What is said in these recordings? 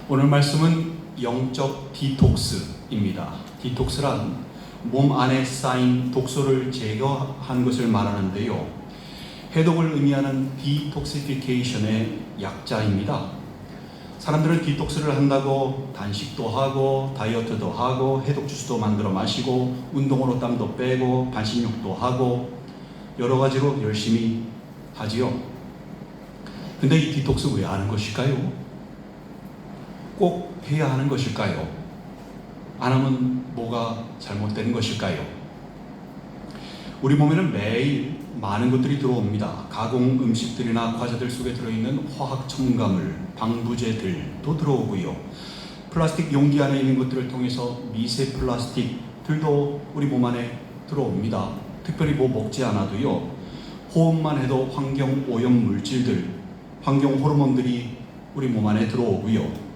오늘 말씀은 영적 디톡스입니다. 디톡스란 몸 안에 쌓인 독소를 제거하는 것을 말하는데요. 해독을 의미하는 디톡시피케이션의 약자입니다. 사람들은 디톡스를 한다고 단식도 하고 다이어트도 하고 해독 주스도 만들어 마시고 운동으로 땀도 빼고 반신욕도 하고 여러 가지로 열심히 하지요. 근데 이 디톡스 왜 하는 것일까요? 꼭 해야 하는 것일까요? 안 하면 뭐가 잘못된 것일까요? 우리 몸에는 매일 많은 것들이 들어옵니다. 가공 음식들이나 과자들 속에 들어있는 화학 첨가물, 방부제들도 들어오고요. 플라스틱 용기 안에 있는 것들을 통해서 미세 플라스틱들도 우리 몸 안에 들어옵니다. 특별히 뭐 먹지 않아도요. 호흡만 해도 환경 오염 물질들, 환경 호르몬들이 우리 몸 안에 들어오고요.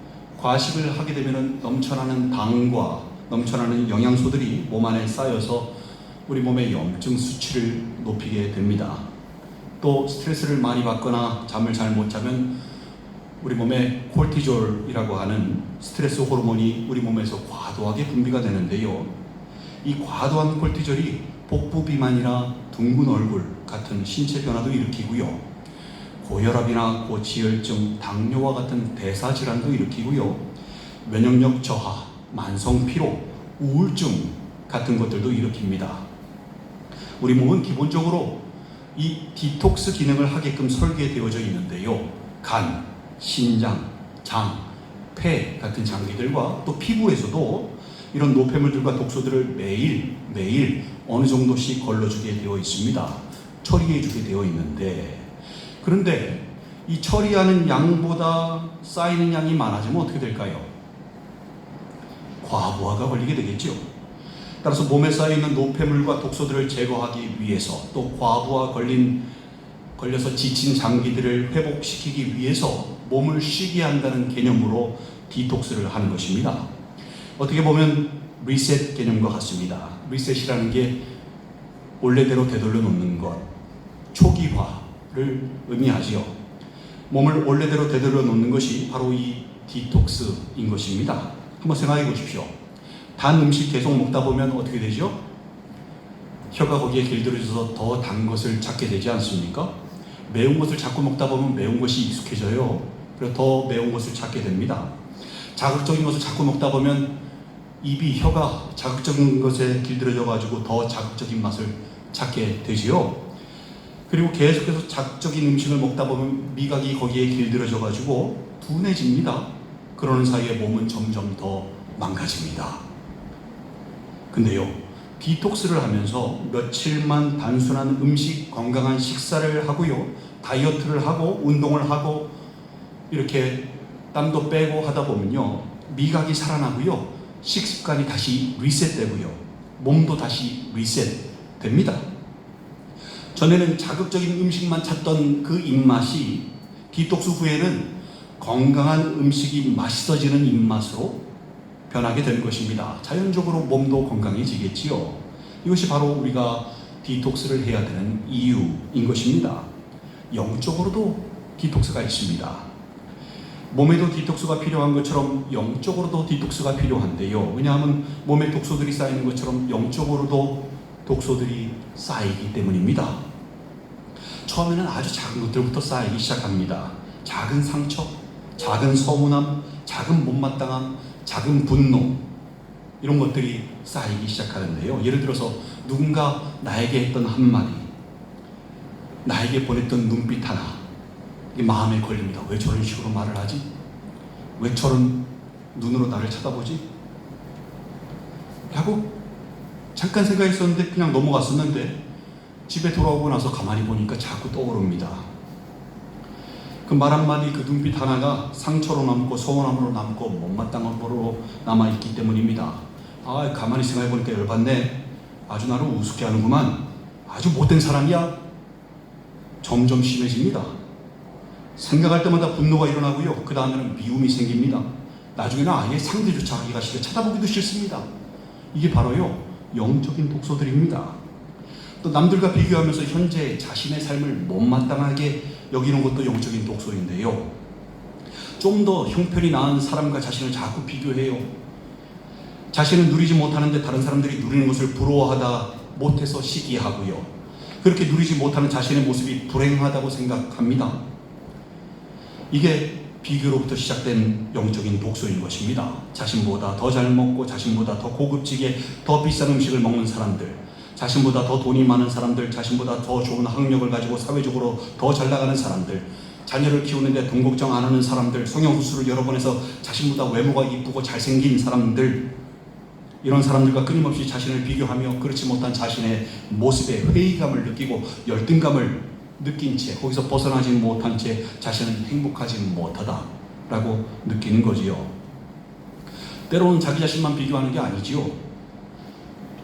과식을 하게 되면 넘쳐나는 당과 넘쳐나는 영양소들이 몸 안에 쌓여서 우리 몸의 염증 수치를 높이게 됩니다. 또 스트레스를 많이 받거나 잠을 잘 못 자면 우리 몸에 콜티졸이라고 하는 스트레스 호르몬이 우리 몸에서 과도하게 분비가 되는데요. 이 과도한 콜티졸이 복부 비만이나 둥근 얼굴 같은 신체 변화도 일으키고요. 고혈압이나 고지혈증, 당뇨와 같은 대사질환도 일으키고요. 면역력 저하, 만성 피로, 우울증 같은 것들도 일으킵니다. 우리 몸은 기본적으로 이 디톡스 기능을 하게끔 설계되어져 있는데요. 간, 신장, 장, 폐 같은 장기들과 또 피부에서도 이런 노폐물들과 독소들을 매일 어느 정도씩 걸러주게 되어 있습니다. 처리해주게 되어 있는데 그런데 이 처리하는 양보다 쌓이는 양이 많아지면 어떻게 될까요? 과부하가 걸리게 되겠죠. 따라서 몸에 쌓여있는 노폐물과 독소들을 제거하기 위해서 또 과부하 걸려서 지친 장기들을 회복시키기 위해서 몸을 쉬게 한다는 개념으로 디톡스를 하는 것입니다. 어떻게 보면 리셋 개념과 같습니다. 리셋이라는 게 원래대로 되돌려 놓는 것, 초기화를 의미하지요. 몸을 원래대로 되돌려 놓는 것이 바로 이 디톡스인 것입니다. 한번 생각해 보십시오. 단 음식 계속 먹다 보면 어떻게 되죠? 혀가 거기에 길들여져서 더 단 것을 찾게 되지 않습니까? 매운 것을 자꾸 먹다 보면 매운 것이 익숙해져요. 그래서 더 매운 것을 찾게 됩니다. 자극적인 것을 자꾸 먹다 보면 혀가 자극적인 것에 길들여져 가지고 더 자극적인 맛을 찾게 되지요. 그리고 계속해서 자극적인 음식을 먹다 보면 미각이 거기에 길들여져 가지고 둔해집니다. 그러는 사이에 몸은 점점 더 망가집니다. 근데요, 디톡스를 하면서 며칠만 단순한 음식, 건강한 식사를 하고요, 다이어트를 하고 운동을 하고 이렇게 땀도 빼고 하다 보면요, 미각이 살아나고요, 식습관이 다시 리셋되고요, 몸도 다시 리셋됩니다. 전에는 자극적인 음식만 찾던 그 입맛이 디톡스 후에는 건강한 음식이 맛있어지는 입맛으로 변하게 되는 것입니다. 자연적으로 몸도 건강해지겠지요. 이것이 바로 우리가 디톡스를 해야 되는 이유인 것입니다. 영적으로도 디톡스가 있습니다. 몸에도 디톡스가 필요한 것처럼 영적으로도 디톡스가 필요한데요. 왜냐하면 몸에 독소들이 쌓이는 것처럼 영적으로도 독소들이 쌓이기 때문입니다. 처음에는 아주 작은 것들부터 쌓이기 시작합니다. 작은 상처, 작은 서운함, 작은 못마땅함, 작은 분노, 이런 것들이 쌓이기 시작하는데요. 예를 들어서 누군가 나에게 했던 한마디, 나에게 보냈던 눈빛 하나, 이게 마음에 걸립니다. 왜 저런 식으로 말을 하지? 왜 저런 눈으로 나를 쳐다보지? 하고 잠깐 생각했었는데 그냥 넘어갔었는데 집에 돌아오고 나서 가만히 보니까 자꾸 떠오릅니다. 그 말 한마디, 그 눈빛 하나가 상처로 남고 서운함으로 남고 못마땅함으로 남아있기 때문입니다. 가만히 생각해보니까 열받네. 아주 나를 우습게 하는구만. 아주 못된 사람이야. 점점 심해집니다. 생각할 때마다 분노가 일어나고요. 그 다음에는 미움이 생깁니다. 나중에는 아예 상대조차 하기가 싫어 쳐다보기도 싫습니다. 이게 바로요, 영적인 독소들입니다. 또 남들과 비교하면서 현재 자신의 삶을 못마땅하게 여기는 것도 영적인 독소인데요. 좀 더 형편이 나은 사람과 자신을 자꾸 비교해요. 자신은 누리지 못하는데 다른 사람들이 누리는 것을 부러워하다 못해서 시기하고요. 그렇게 누리지 못하는 자신의 모습이 불행하다고 생각합니다. 이게 비교로부터 시작된 영적인 독소인 것입니다. 자신보다 더 잘 먹고 자신보다 더 고급지게 더 비싼 음식을 먹는 사람들, 자신보다 더 돈이 많은 사람들, 자신보다 더 좋은 학력을 가지고 사회적으로 더 잘 나가는 사람들, 자녀를 키우는데 돈 걱정 안 하는 사람들, 성형수술을 여러 번 해서 자신보다 외모가 이쁘고 잘생긴 사람들, 이런 사람들과 끊임없이 자신을 비교하며 그렇지 못한 자신의 모습에 회의감을 느끼고 열등감을 느낀 채 거기서 벗어나지 못한 채 자신은 행복하지 못하다라고 느끼는 거지요. 때로는 자기 자신만 비교하는 게 아니지요.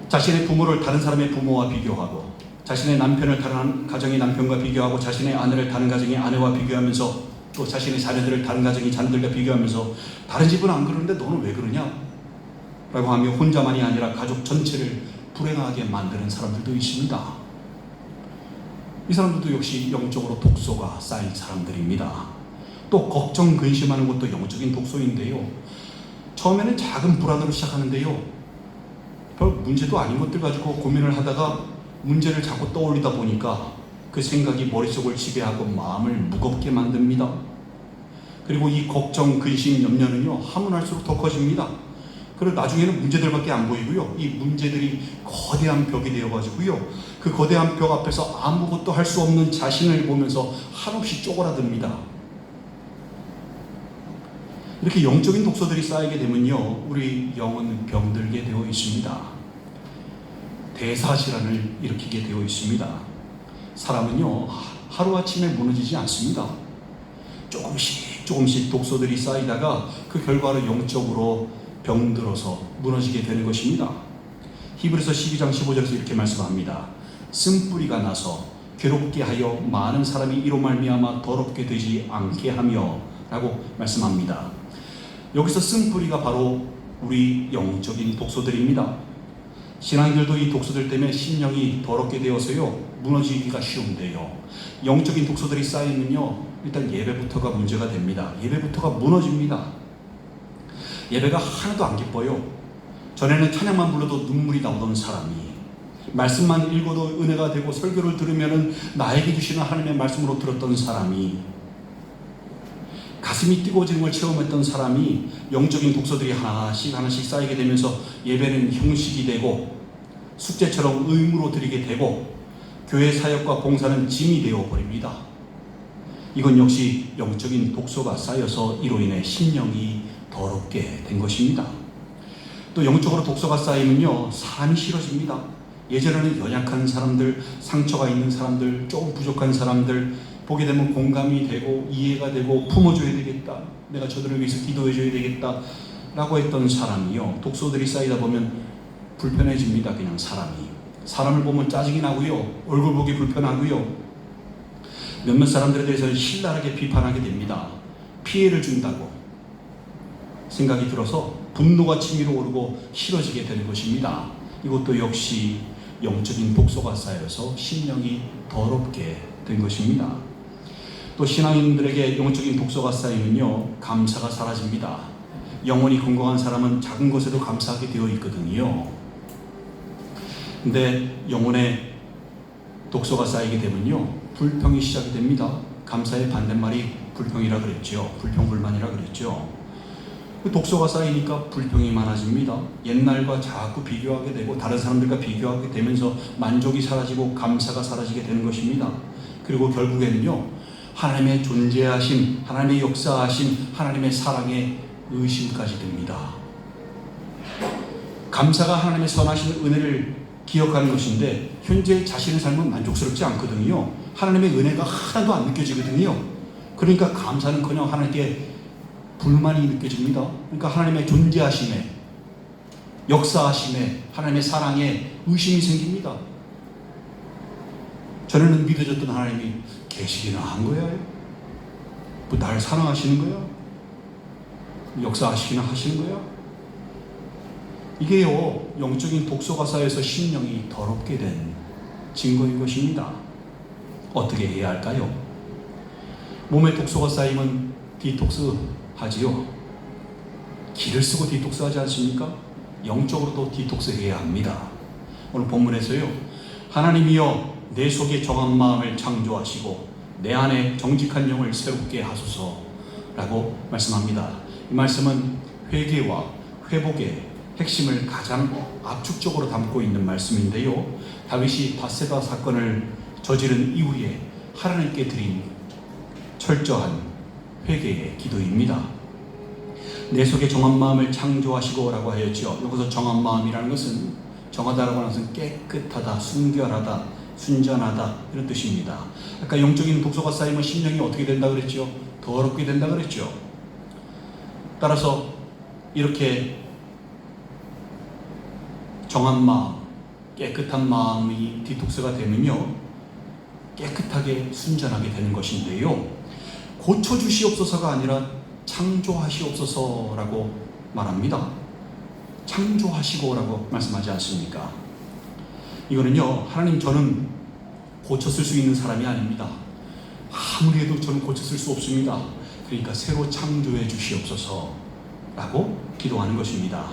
자신의 부모를 다른 사람의 부모와 비교하고, 자신의 남편을 다른 가정의 남편과 비교하고, 자신의 아내를 다른 가정의 아내와 비교하면서, 또 자신의 자녀들을 다른 가정의 자녀들과 비교하면서 다른 집은 안 그러는데 너는 왜 그러냐? 라고 하며 혼자만이 아니라 가족 전체를 불행하게 만드는 사람들도 있습니다. 이 사람들도 역시 영적으로 독소가 쌓인 사람들입니다. 또 걱정, 근심하는 것도 영적인 독소인데요. 처음에는 작은 불안으로 시작하는데요. 별 문제도 아닌 것들 가지고 고민을 하다가 문제를 자꾸 떠올리다 보니까 그 생각이 머릿속을 지배하고 마음을 무겁게 만듭니다. 그리고 이 걱정, 근심, 염려는요, 하면 할수록 더 커집니다. 그리고 나중에는 문제들밖에 안 보이고요. 이 문제들이 거대한 벽이 되어가지고요. 그 거대한 벽 앞에서 아무것도 할 수 없는 자신을 보면서 한없이 쪼그라듭니다. 이렇게 영적인 독소들이 쌓이게 되면요, 우리 영은 병들게 되어 있습니다. 대사질환을 일으키게 되어 있습니다. 사람은요, 하루아침에 무너지지 않습니다. 조금씩 독소들이 쌓이다가 그 결과로 영적으로 병들어서 무너지게 되는 것입니다. 히브리서 12장 15절에서 이렇게 말씀합니다. 쓴뿌리가 나서 괴롭게 하여 많은 사람이 이로 말미암아 더럽게 되지 않게 하며 라고 말씀합니다. 여기서 쓴뿌리가 바로 우리 영적인 독소들입니다. 신앙인들도 이 독소들 때문에 심령이 더럽게 되어서요, 무너지기가 쉬운데요, 영적인 독소들이 쌓이면요, 일단 예배부터가 문제가 됩니다. 예배부터가 무너집니다. 예배가 하나도 안 기뻐요. 전에는 찬양만 불러도 눈물이 나오던 사람이, 말씀만 읽어도 은혜가 되고 설교를 들으면 나에게 주시는 하나님의 말씀으로 들었던 사람이, 가슴이 뜨거워지는 걸 체험했던 사람이 영적인 독소들이 하나씩 쌓이게 되면서 예배는 형식이 되고 숙제처럼 의무로 드리게 되고 교회 사역과 봉사는 짐이 되어버립니다. 이건 역시 영적인 독소가 쌓여서 이로 인해 심령이 더럽게 된 것입니다. 또 영적으로 독소가 쌓이면요, 사람이 싫어집니다. 예전에는 연약한 사람들, 상처가 있는 사람들, 조금 부족한 사람들 보게 되면 공감이 되고 이해가 되고 품어줘야 되겠다, 내가 저들을 위해서 기도해줘야 되겠다 라고 했던 사람이요, 독소들이 쌓이다 보면 불편해집니다. 그냥 사람을 보면 짜증이 나고요, 얼굴 보기 불편하고요, 몇몇 사람들에 대해서 신랄하게 비판하게 됩니다. 피해를 준다고 생각이 들어서 분노가 치밀어 오르고 싫어지게 되는 것입니다. 이것도 역시 영적인 독소가 쌓여서 심령이 더럽게 된 것입니다. 또 신앙인들에게 영적인 독소가 쌓이면요, 감사가 사라집니다. 영혼이 건강한 사람은 작은 것에도 감사하게 되어 있거든요. 근데 영혼에 독소가 쌓이게 되면요, 불평이 시작이 됩니다. 감사의 반대말이 불평이라 그랬죠. 불평불만이라 그랬죠. 독소가 쌓이니까 불평이 많아집니다. 옛날과 자꾸 비교하게 되고 다른 사람들과 비교하게 되면서 만족이 사라지고 감사가 사라지게 되는 것입니다. 그리고 결국에는요, 하나님의 존재하심, 하나님의 역사하심, 하나님의 사랑에 의심까지 듭니다. 감사가 하나님의 선하신 은혜를 기억하는 것인데 현재 자신의 삶은 만족스럽지 않거든요. 하나님의 은혜가 하나도 안 느껴지거든요. 그러니까 감사는커녕 하나님께 불만이 느껴집니다. 그러니까 하나님의 존재하심에, 역사하심에, 하나님의 사랑에 의심이 생깁니다. 전에는 믿어졌던 하나님이 계시기나 한 거야? 뭐 날 사랑하시는 거야? 역사하시기나 하시는 거야? 이게요, 영적인 독소가 쌓여서 심령이 더럽게 된 증거인 것입니다. 어떻게 해야 할까요? 몸에 독소가 쌓이면 디톡스 하지요. 기를 쓰고 디톡스 하지 않습니까? 영적으로도 디톡스 해야 합니다. 오늘 본문에서요, 하나님이여 내 속에 정한 마음을 창조하시고 내 안에 정직한 영을 새롭게 하소서라고 말씀합니다. 이 말씀은 회개와 회복의 핵심을 가장 압축적으로 담고 있는 말씀인데요, 다윗이 밧세바 사건을 저지른 이후에 하나님께 드린 철저한 회개의 기도입니다. 내 속에 정한 마음을 창조하시고 라고 하였죠. 여기서 정한 마음이라는 것은, 정하다라고 하는 것은 깨끗하다, 순결하다, 순전하다 이런 뜻입니다. 아까 영적인 독소가 쌓이면 심령이 어떻게 된다 그랬죠? 더럽게 된다 그랬죠. 따라서 이렇게 정한 마음, 깨끗한 마음이 디톡스가 되면요, 깨끗하게 순전하게 되는 것인데요, 고쳐주시옵소서가 아니라 창조하시옵소서라고 말합니다. 창조하시고라고 말씀하지 않습니까? 이거는요, 하나님 저는 고쳤을 수 있는 사람이 아닙니다. 아무리 해도 저는 고쳤을 수 없습니다. 그러니까 새로 창조해 주시옵소서라고 기도하는 것입니다.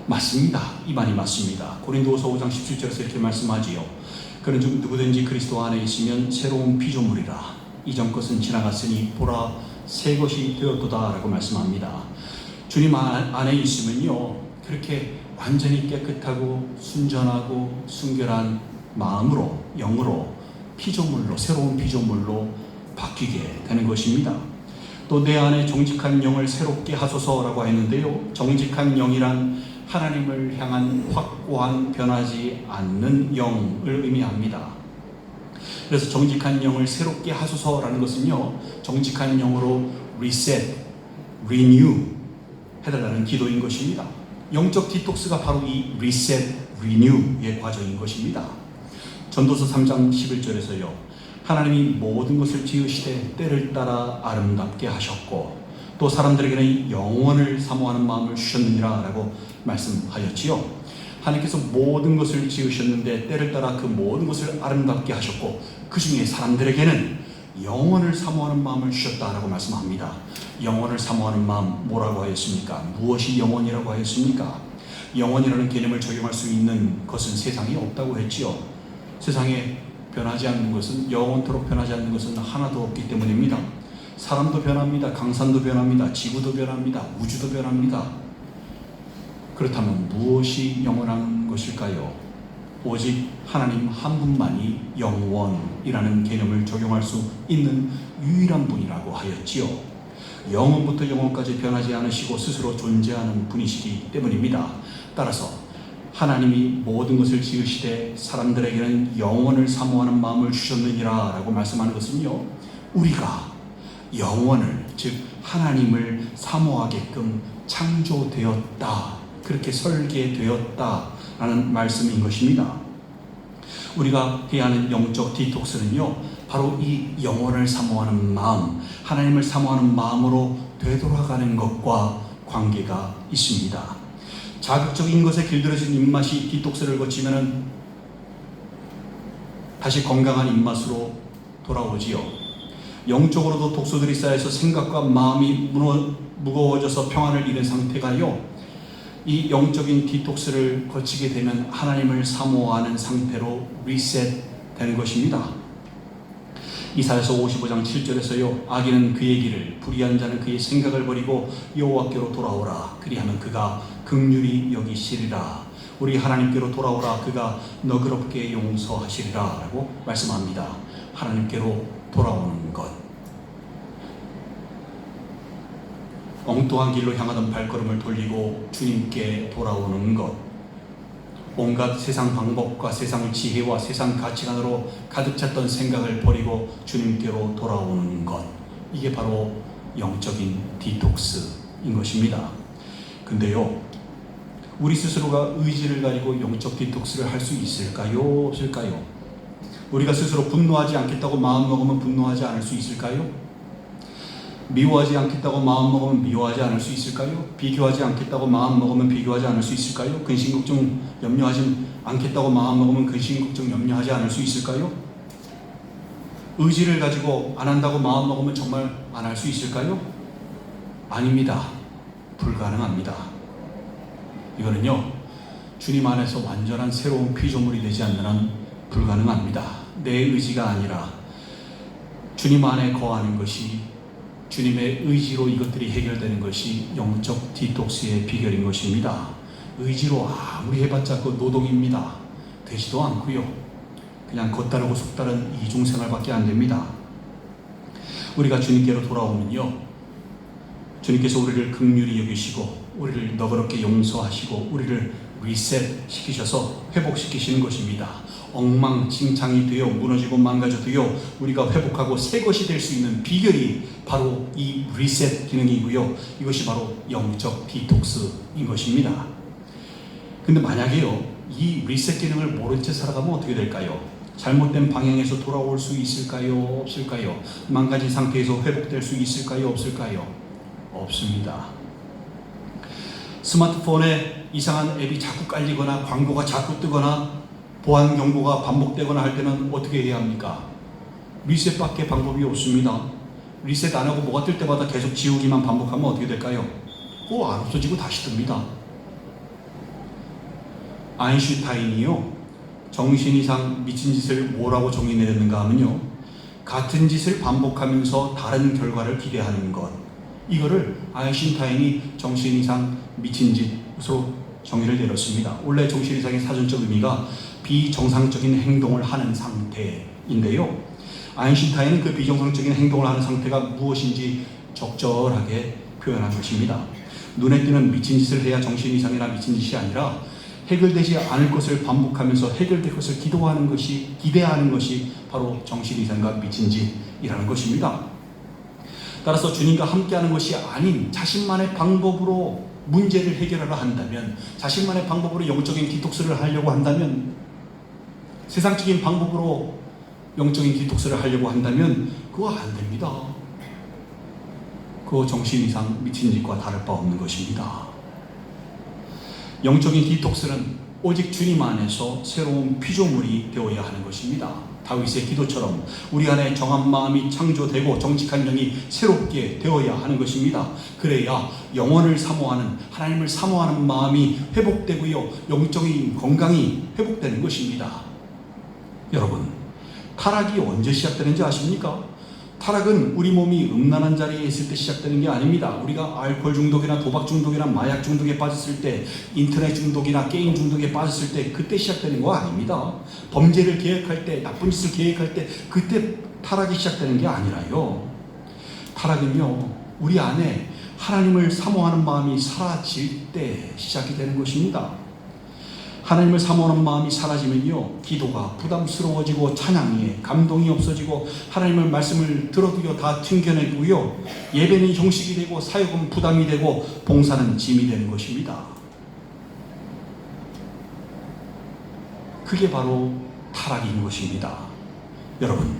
맞습니다. 이 말이 맞습니다. 고린도후서 5장 17절에서 이렇게 말씀하지요. 그는 누구든지 그리스도 안에 있으면 새로운 피조물이라. 이전 것은 지나갔으니 보라 새 것이 되었도다 라고 말씀합니다. 주님 안에 있으면요, 그렇게 완전히 깨끗하고 순전하고 순결한 마음으로, 영으로, 피조물로, 새로운 피조물로 바뀌게 되는 것입니다. 또 내 안에 정직한 영을 새롭게 하소서라고 했는데요, 정직한 영이란 하나님을 향한 확고한 변하지 않는 영을 의미합니다. 그래서 정직한 영을 새롭게 하소서라는 것은요, 정직한 영으로 reset, renew 해달라는 기도인 것입니다. 영적 디톡스가 바로 이 reset, renew의 과정인 것입니다. 전도서 3장 11절에서요, 하나님이 모든 것을 지으시되 때를 따라 아름답게 하셨고 또 사람들에게는 영원을 사모하는 마음을 주셨느니라 라고 말씀하였지요. 하나님께서 모든 것을 지으셨는데 때를 따라 그 모든 것을 아름답게 하셨고 그 중에 사람들에게는 영원을 사모하는 마음을 주셨다라고 말씀합니다. 영원을 사모하는 마음, 뭐라고 하였습니까? 무엇이 영원이라고 하였습니까? 영원이라는 개념을 적용할 수 있는 것은 세상에 없다고 했지요. 세상에 변하지 않는 것은, 영원토록 변하지 않는 것은 하나도 없기 때문입니다. 사람도 변합니다. 강산도 변합니다. 지구도 변합니다. 우주도 변합니다. 그렇다면 무엇이 영원한 것일까요? 오직 하나님 한 분만이 영원이라는 개념을 적용할 수 있는 유일한 분이라고 하였지요. 영원부터 영원까지 변하지 않으시고 스스로 존재하는 분이시기 때문입니다. 따라서 하나님이 모든 것을 지으시되 사람들에게는 영원을 사모하는 마음을 주셨느니라 라고 말씀하는 것은요, 우리가 영원을, 즉 하나님을 사모하게끔 창조되었다, 그렇게 설계되었다라는 말씀인 것입니다. 우리가 해야 하는 영적 디톡스는요, 바로 이 영원을 사모하는 마음, 하나님을 사모하는 마음으로 되돌아가는 것과 관계가 있습니다. 자극적인 것에 길들여진 입맛이 디톡스를 거치면 다시 건강한 입맛으로 돌아오지요. 영적으로도 독소들이 쌓여서 생각과 마음이 무거워져서 평안을 잃은 상태가요, 이 영적인 디톡스를 거치게 되면 하나님을 사모하는 상태로 리셋 되는 것입니다. 이사야서 55장 7절에서요, 악인은 그의 길을, 불의한 자는 그의 생각을 버리고 여호와께로 돌아오라. 그리하면 그가 긍휼히 여기시리라. 우리 하나님께로 돌아오라. 그가 너그럽게 용서하시리라 라고 말씀합니다. 하나님께로 돌아오는 것, 엉뚱한 길로 향하던 발걸음을 돌리고 주님께 돌아오는 것, 온갖 세상 방법과 세상 지혜와 세상 가치관으로 가득 찼던 생각을 버리고 주님께로 돌아오는 것, 이게 바로 영적인 디톡스인 것입니다. 근데요, 우리 스스로가 의지를 가지고 영적 디톡스를 할 수 있을까요? 없을까요? 우리가 스스로 분노하지 않겠다고 마음먹으면 분노하지 않을 수 있을까요? 미워하지 않겠다고 마음먹으면 미워하지 않을 수 있을까요? 비교하지 않겠다고 마음먹으면 비교하지 않을 수 있을까요? 근심걱정 염려하지 않겠다고 마음먹으면 근심걱정 염려하지 않을 수 있을까요? 의지를 가지고 안 한다고 마음 먹으면 정말 안 할 수 있을까요? 아닙니다. 불가능합니다. 이거는요, 주님 안에서 완전한 새로운 피조물이 되지 않는 한 불가능합니다. 내 의지가 아니라 주님 안에 거하는 것이, 주님의 의지로 이것들이 해결되는 것이 영적 디톡스의 비결인 것입니다. 의지로 아무리 해봤자 그 노동입니다. 되지도 않고요. 그냥 겉다르고 속다른 이중생활밖에 안 됩니다. 우리가 주님께로 돌아오면요, 주님께서 우리를 긍휼히 여기시고 우리를 너그럽게 용서하시고 우리를 리셋 시키셔서 회복시키시는 것입니다. 엉망진창이 되어 무너지고 망가져도요, 우리가 회복하고 새 것이 될 수 있는 비결이 바로 이 리셋 기능이고요, 이것이 바로 영적 디톡스인 것입니다. 근데 만약에요, 이 리셋 기능을 모른 채 살아가면 어떻게 될까요? 잘못된 방향에서 돌아올 수 있을까요? 없을까요? 망가진 상태에서 회복될 수 있을까요? 없을까요? 없습니다. 스마트폰에 이상한 앱이 자꾸 깔리거나 광고가 자꾸 뜨거나 보안 경고가 반복되거나 할 때는 어떻게 해야 합니까? 리셋밖에 방법이 없습니다. 리셋 안 하고 뭐가 뜰 때마다 계속 지우기만 반복하면 어떻게 될까요? 그거 안 없어지고 다시 뜹니다. 아인슈타인이요, 정신 이상 미친 짓을 뭐라고 정의 내렸는가 하면요, 같은 짓을 반복하면서 다른 결과를 기대하는 것, 이거를 아인슈타인이 정신 이상 미친 짓으로 정의를 내렸습니다. 원래 정신 이상의 사전적 의미가 비정상적인 행동을 하는 상태인데요, 아인슈타인은 그 비정상적인 행동을 하는 상태가 무엇인지 적절하게 표현한 것입니다. 눈에 띄는 미친 짓을 해야 정신 이상이나 미친 짓이 아니라 해결되지 않을 것을 반복하면서 해결될 것을 기대하는 것이 바로 정신 이상과 미친 짓이라는 것입니다. 따라서 주님과 함께하는 것이 아닌 자신만의 방법으로 문제를 해결하려 한다면, 자신만의 방법으로 영적인 디톡스를 하려고 한다면, 세상적인 방법으로 영적인 디톡스를 하려고 한다면 그거 안 됩니다. 그거 정신 이상 미친 짓과 다를 바 없는 것입니다. 영적인 디톡스는 오직 주님 안에서 새로운 피조물이 되어야 하는 것입니다. 다윗의 기도처럼 우리 안에 정한 마음이 창조되고 정직한 영이 새롭게 되어야 하는 것입니다. 그래야 영원을 사모하는, 하나님을 사모하는 마음이 회복되고요, 영적인 건강이 회복되는 것입니다. 여러분, 타락이 언제 시작되는지 아십니까? 타락은 우리 몸이 음란한 자리에 있을 때 시작되는 게 아닙니다. 우리가 알코올 중독이나 도박 중독이나 마약 중독에 빠졌을 때, 인터넷 중독이나 게임 중독에 빠졌을 때, 그때 시작되는 거 아닙니다. 범죄를 계획할 때, 나쁜 짓을 계획할 때, 그때 타락이 시작되는 게 아니라요, 타락은요, 우리 안에 하나님을 사모하는 마음이 사라질 때 시작이 되는 것입니다. 하나님을 사모하는 마음이 사라지면요, 기도가 부담스러워지고 찬양에 감동이 없어지고 하나님의 말씀을 들어도요 다 튕겨내고요, 예배는 형식이 되고 사역은 부담이 되고 봉사는 짐이 되는 것입니다. 그게 바로 타락인 것입니다. 여러분,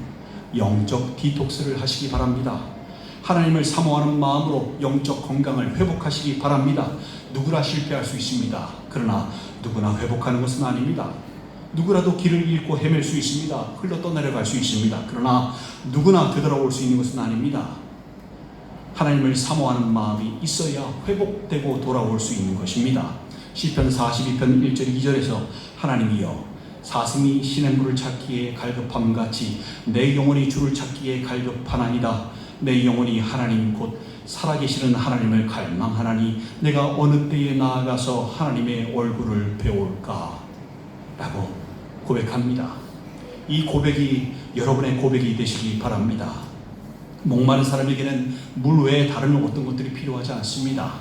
영적 디톡스를 하시기 바랍니다. 하나님을 사모하는 마음으로 영적 건강을 회복하시기 바랍니다. 누구나 실패할 수 있습니다. 그러나 누구나 회복하는 것은 아닙니다. 누구라도 길을 잃고 헤맬 수 있습니다. 흘러 떠내려갈 수 있습니다. 그러나 누구나 되돌아올 수 있는 것은 아닙니다. 하나님을 사모하는 마음이 있어야 회복되고 돌아올 수 있는 것입니다. 시편 42편 1절 2절에서 하나님이여, 사슴이 시냇물을 찾기에 갈급함같이 내 영혼이 주를 찾기에 갈급하나이다. 내 영혼이 하나님 곧 살아계시는 하나님을 갈망하나니 내가 어느 때에 나아가서 하나님의 얼굴을 배울까? 라고 고백합니다. 이 고백이 여러분의 고백이 되시기 바랍니다. 목마른 사람에게는 물 외에 다른 어떤 것들이 필요하지 않습니다.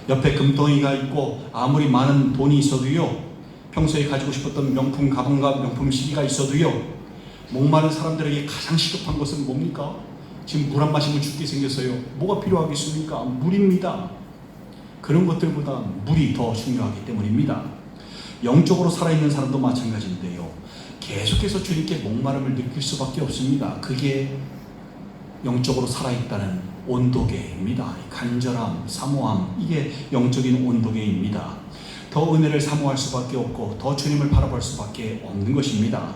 옆에 금덩이가 있고 아무리 많은 돈이 있어도요, 평소에 가지고 싶었던 명품 가방과 명품 시계가 있어도요, 목마른 사람들에게 가장 시급한 것은 뭡니까? 지금 물 안 마시면 죽게 생겼어요. 뭐가 필요하겠습니까? 물입니다. 그런 것들보다 물이 더 중요하기 때문입니다. 영적으로 살아있는 사람도 마찬가지인데요, 계속해서 주님께 목마름을 느낄 수밖에 없습니다. 그게 영적으로 살아있다는 온도계입니다. 간절함, 사모함, 이게 영적인 온도계입니다. 더 은혜를 사모할 수밖에 없고 더 주님을 바라볼 수밖에 없는 것입니다.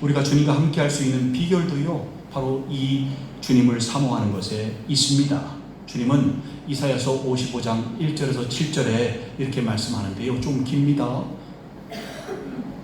우리가 주님과 함께 할 수 있는 비결도요, 바로 이 주님을 사모하는 것에 있습니다. 주님은 이사야서 55장 1절에서 7절에 이렇게 말씀하는데요, 좀 깁니다.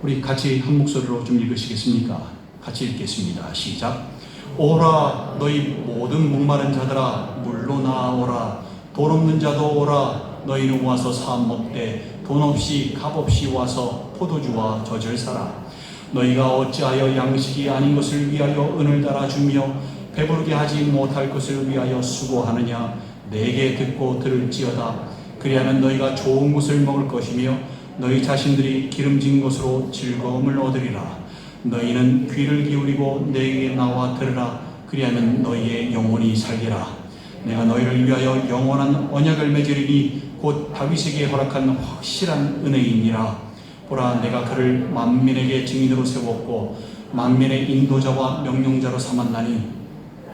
우리 같이 한 목소리로 좀 읽으시겠습니까? 같이 읽겠습니다. 시작. 오라 너희 모든 목마른 자들아 물로 나오라. 돈 없는 자도 오라. 너희는 와서 사업 먹되 돈 없이 값 없이 와서 포도주와 젖을 사라. 너희가 어찌하여 양식이 아닌 것을 위하여 은을 달아주며 배부르게 하지 못할 것을 위하여 수고하느냐. 내게 듣고 들을지어다. 그리하면 너희가 좋은 것을 먹을 것이며 너희 자신들이 기름진 것으로 즐거움을 얻으리라. 너희는 귀를 기울이고 내게 나와 들으라. 그리하면 너희의 영혼이 살리라. 내가 너희를 위하여 영원한 언약을 맺으리니 곧 다윗에게 허락한 확실한 은혜이니라. 보라 내가 그를 만민에게 증인으로 세웠고 만민의 인도자와 명령자로 삼았나니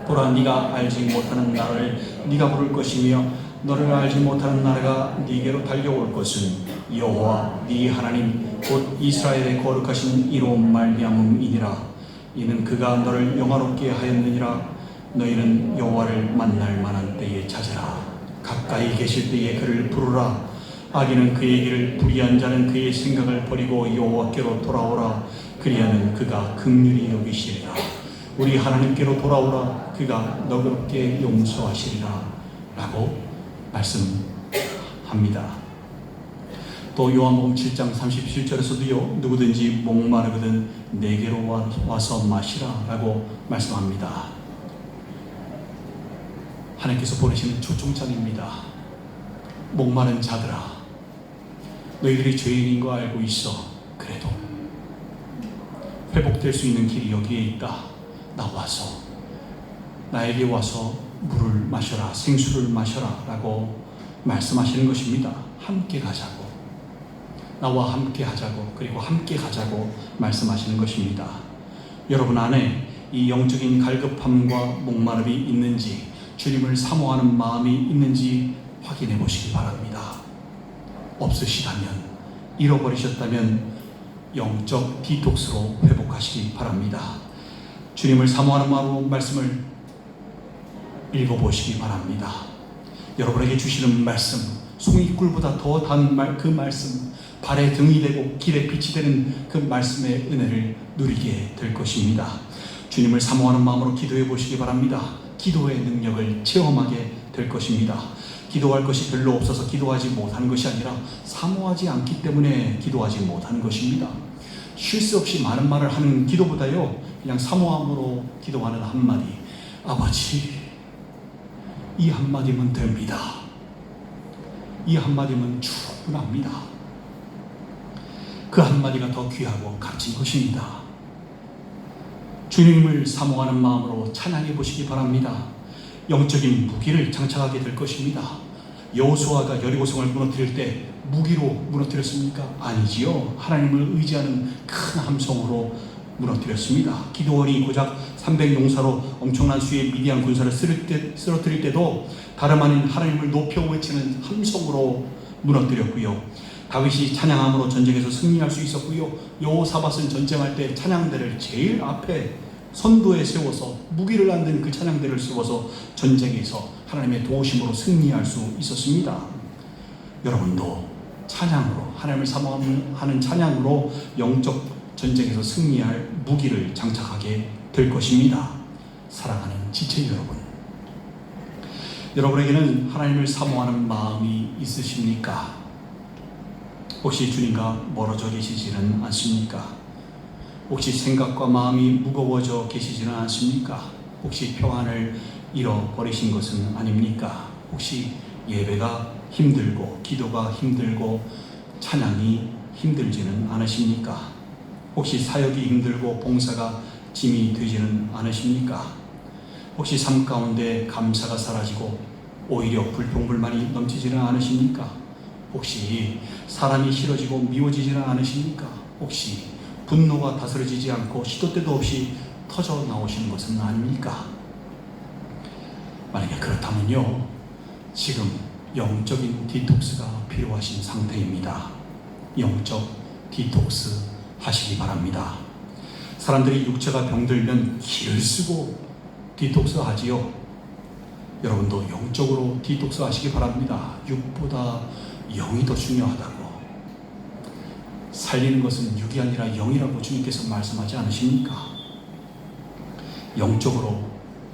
보라 네가 알지 못하는 나라를 네가 부를 것이며 너를 알지 못하는 나라가 네게로 달려올 것은 여호와 네 하나님 곧 이스라엘의 거룩하신 이로 말미암음이니라. 이는 그가 너를 영화롭게 하였느니라. 너희는 여호와를 만날 만한 때에 찾으라. 가까이 계실 때에 그를 부르라. 악인은 그의 길을 불의한 자는 그의 생각을 버리고 여호와께로 돌아오라. 그리하면 그가 긍휼히 여기시리라. 우리 하나님께로 돌아오라. 그가 너그럽게 용서하시리라. 라고 말씀합니다. 또 요한복음 7장 37절에서도요 누구든지 목마르거든 내게로 와서 마시라 라고 말씀합니다. 하나님께서 보내시는 초청장입니다. 목마른 자들아 너희들이 죄인인 거 알고 있어. 그래도 회복될 수 있는 길이 여기에 있다. 나와서 나에게 와서 물을 마셔라. 생수를 마셔라 라고 말씀하시는 것입니다. 함께 가자고, 나와 함께 하자고, 그리고 함께 가자고 말씀하시는 것입니다. 여러분 안에 이 영적인 갈급함과 목마름이 있는지, 주님을 사모하는 마음이 있는지 확인해 보시기 바랍니다. 없으시다면, 잃어버리셨다면 영적 디톡스로 회복하시기 바랍니다. 주님을 사모하는 마음으로 말씀을 읽어보시기 바랍니다. 여러분에게 주시는 말씀, 송이꿀보다 더 단 그 말씀, 발에 등이 되고 길에 빛이 되는 그 말씀의 은혜를 누리게 될 것입니다. 주님을 사모하는 마음으로 기도해 보시기 바랍니다. 기도의 능력을 체험하게 될 것입니다. 기도할 것이 별로 없어서 기도하지 못하는 것이 아니라 사모하지 않기 때문에 기도하지 못하는 것입니다. 쉴 새 없이 많은 말을 하는 기도보다요 그냥 사모함으로 기도하는 한마디, 아버지 이 한마디면 됩니다. 이 한마디면 충분합니다. 그 한마디가 더 귀하고 값진 것입니다. 주님을 사모하는 마음으로 찬양해 보시기 바랍니다. 영적인 무기를 장착하게 될 것입니다. 여호수아가 여리고성을 무너뜨릴 때 무기로 무너뜨렸습니까? 아니지요. 하나님을 의지하는 큰 함성으로 무너뜨렸습니다. 기드온이 고작 300용사로 엄청난 수의 미디안 군사를 쓰러뜨릴 때도 다름 아닌 하나님을 높여 외치는 함성으로 무너뜨렸고요. 다윗이 찬양함으로 전쟁에서 승리할 수 있었고요. 여호사밧은 전쟁할 때 찬양대를 제일 앞에 선두에 세워서 무기를 안든 그 찬양대를 세워서 전쟁에서 하나님의 도우심으로 승리할 수 있었습니다. 여러분도 찬양으로, 하나님을 사모하는 찬양으로 영적 전쟁에서 승리할 무기를 장착하게 될 것입니다. 사랑하는 지체 여러분, 여러분에게는 하나님을 사모하는 마음이 있으십니까? 혹시 주님과 멀어져 계시지는 않습니까? 혹시 생각과 마음이 무거워져 계시지는 않습니까? 혹시 평안을 잃어버리신 것은 아닙니까? 혹시 예배가 힘들고 기도가 힘들고 찬양이 힘들지는 않으십니까? 혹시 사역이 힘들고 봉사가 짐이 되지는 않으십니까? 혹시 삶 가운데 감사가 사라지고 오히려 불평불만이 넘치지는 않으십니까? 혹시 사람이 싫어지고 미워지지는 않으십니까? 혹시 분노가 다스려지지 않고 시도 때도 없이 터져 나오시는 것은 아닙니까? 만약에 그렇다면요, 지금 영적인 디톡스가 필요하신 상태입니다. 영적 디톡스 하시기 바랍니다. 사람들이 육체가 병들면 기를 쓰고 디톡스 하지요. 여러분도 영적으로 디톡스 하시기 바랍니다. 육보다 영이 더 중요하다고. 살리는 것은 육이 아니라 영이라고 주님께서 말씀하지 않으십니까? 영적으로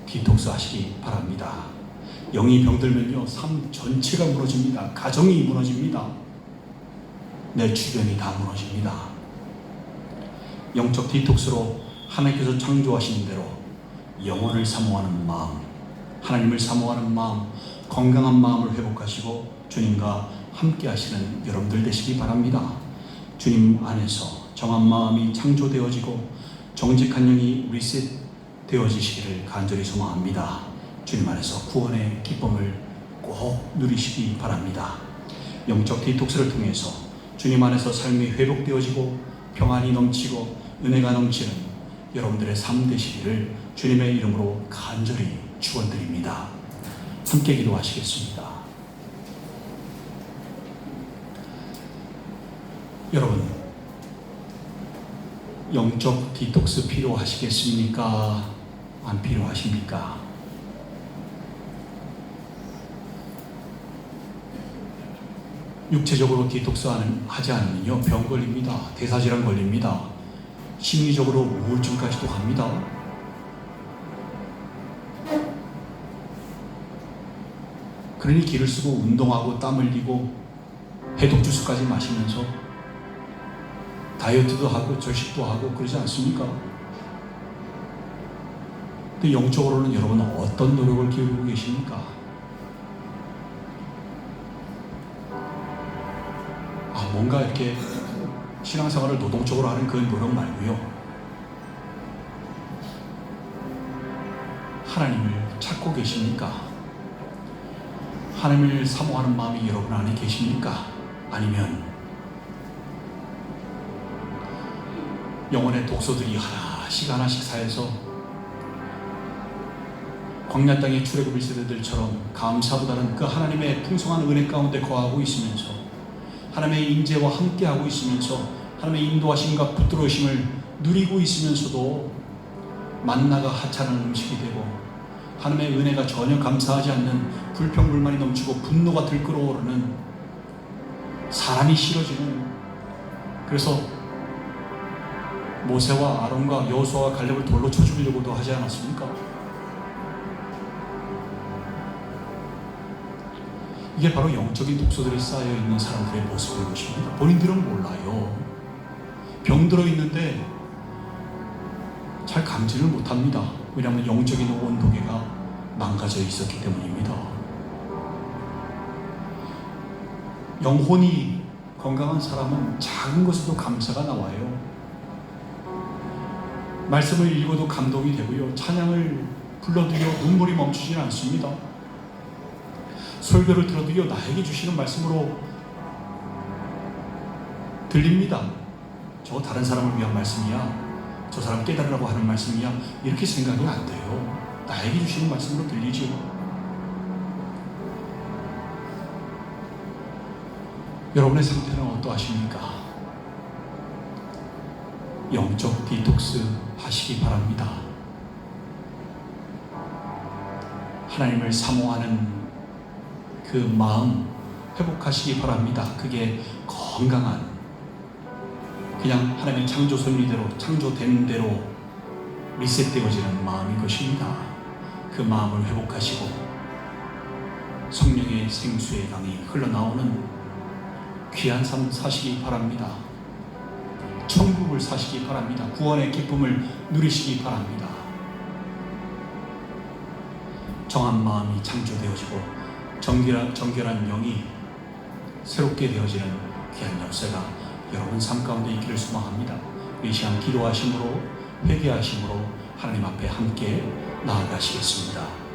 디톡스 하시기 바랍니다. 영이 병들면요, 삶 전체가 무너집니다. 가정이 무너집니다. 내 주변이 다 무너집니다. 영적 디톡스로 하나님께서 창조하신 대로 영혼을 사모하는 마음, 하나님을 사모하는 마음, 건강한 마음을 회복하시고 주님과 함께 하시는 여러분들 되시기 바랍니다. 주님 안에서 정한 마음이 창조되어지고 정직한 영이 리셋되어지시기를 간절히 소망합니다. 주님 안에서 구원의 기쁨을 꼭 누리시기 바랍니다. 영적 디톡스를 통해서 주님 안에서 삶이 회복되어지고 평안이 넘치고 은혜가 넘치는 여러분들의 삶 되시기를 주님의 이름으로 간절히 축원드립니다. 함께 기도하시겠습니다. 여러분, 영적 디톡스 필요하시겠습니까? 안 필요하십니까? 육체적으로 디톡스 하지 않으면요, 병 걸립니다. 대사질환 걸립니다. 심리적으로 우울증까지도 갑니다. 그러니 기를 쓰고 운동하고 땀 흘리고 해독 주스까지 마시면서 다이어트도 하고 절식도 하고 그러지 않습니까? 근데 영적으로는 여러분은 어떤 노력을 기울이고 계십니까? 뭔가 이렇게 신앙생활을 노동적으로 하는 그 노력 말고요, 하나님을 찾고 계십니까? 하나님을 사모하는 마음이 여러분 안에 계십니까? 아니면 영혼의 독소들이 하나씩 하나씩 쌓여서 광야 땅의 출애굽 1세대들처럼 감사보다는 그 하나님의 풍성한 은혜 가운데 거하고 있으면서 하나님의 임재와 함께하고 있으면서 하나님의 인도하심과 붙들어오심을 누리고 있으면서도 만나가 하찮은 음식이 되고 하나님의 은혜가 전혀 감사하지 않는 불평불만이 넘치고 분노가 들끓어오르는 사람이 싫어지는, 그래서 모세와 아론과 여호수아와 갈렙을 돌로 쳐 죽이려고도 하지 않았습니까? 이게 바로 영적인 독소들이 쌓여있는 사람들의 모습인 것입니다. 본인들은 몰라요. 병들어 있는데 잘 감지를 못합니다. 왜냐하면 영적인 온도계가 망가져 있었기 때문입니다. 영혼이 건강한 사람은 작은 것에도 감사가 나와요. 말씀을 읽어도 감동이 되고요, 찬양을 불러도요 눈물이 멈추지 않습니다. 설교를 들어도요 나에게 주시는 말씀으로 들립니다. 저거 다른 사람을 위한 말씀이야, 저 사람 깨달으라고 하는 말씀이야, 이렇게 생각이 안 돼요. 나에게 주시는 말씀으로 들리죠. 여러분의 상태는 어떠하십니까? 영적 디톡스 하시기 바랍니다. 하나님을 사모하는 그 마음 회복하시기 바랍니다. 그게 건강한, 그냥 하나님의 창조 섭리대로 창조된 대로 리셋되어지는 마음인 것입니다. 그 마음을 회복하시고 성령의 생수의 강이 흘러나오는 귀한 삶 사시기 바랍니다. 천국을 사시기 바랍니다. 구원의 기쁨을 누리시기 바랍니다. 정한 마음이 창조되어지고 정결한 영이 새롭게 되어지는 귀한 역사가 여러분 삶 가운데 있기를 소망합니다. 이 시간 기도하심으로 회개하심으로 하나님 앞에 함께 나아가시겠습니다.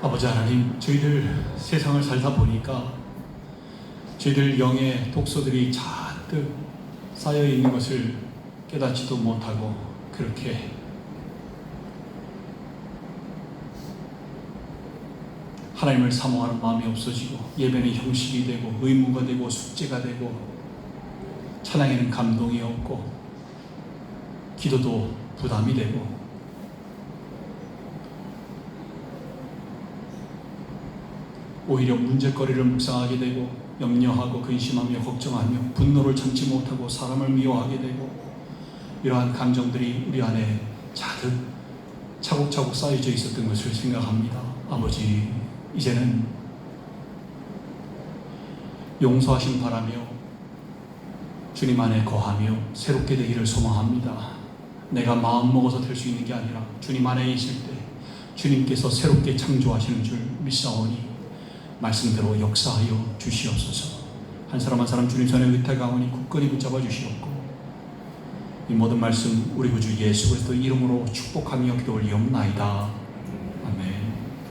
아버지 하나님, 저희들 세상을 살다 보니까 저희들 영의 독소들이 잔뜩 쌓여 있는 것을 깨닫지도 못하고 그렇게 하나님을 사모하는 마음이 없어지고 예배는 형식이 되고 의무가 되고 숙제가 되고 찬양에는 감동이 없고 기도도 부담이 되고 오히려 문제거리를 묵상하게 되고 염려하고 근심하며 걱정하며 분노를 참지 못하고 사람을 미워하게 되고 이러한 감정들이 우리 안에 자득 차곡차곡 쌓여져 있었던 것을 생각합니다. 아버지, 이제는 용서하심 바라며 주님 안에 거하며 새롭게 되기를 소망합니다. 내가 마음먹어서 될 수 있는 게 아니라 주님 안에 있을 때 주님께서 새롭게 창조하시는 줄 믿사오니 말씀대로 역사하여 주시옵소서. 한 사람 한 사람 주님 손에 의탁하오니 굳건히 붙잡아 주시옵고 이 모든 말씀 우리 구주 예수 그리스도 이름으로 축복하며 기도 올리옵나이다.